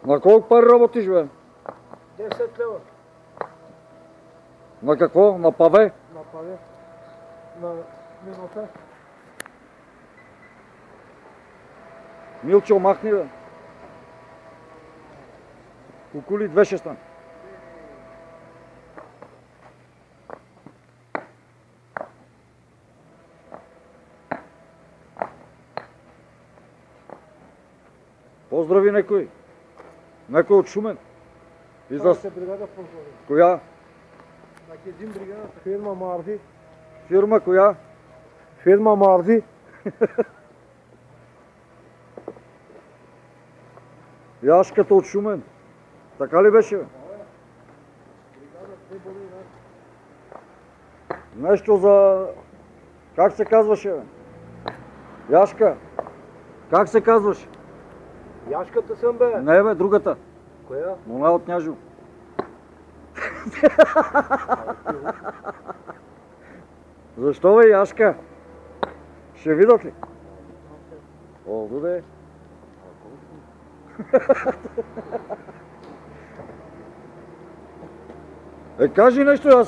На колко пари работиш, бе? 10 лева. На какво? На паве? На паве. На минута. Милчо, махни, бе. Кукули 2 ще стане. Поздрави некой. Некой от Шумен. И за... бригада позволи. Коя? На един бригадата. Фирма Марди. Фирма коя? Фирма Марди. Яшката от Шумен. Така ли беше, бе? Нещо за... Как се казваше, бе? Яшка. Как се казваш? Яшката съм, бе. Не, бе, другата. Коя? Она от Княжево. Защо, бе, Яшка? Ще видят ли? О, добре. Кажи нещо, аз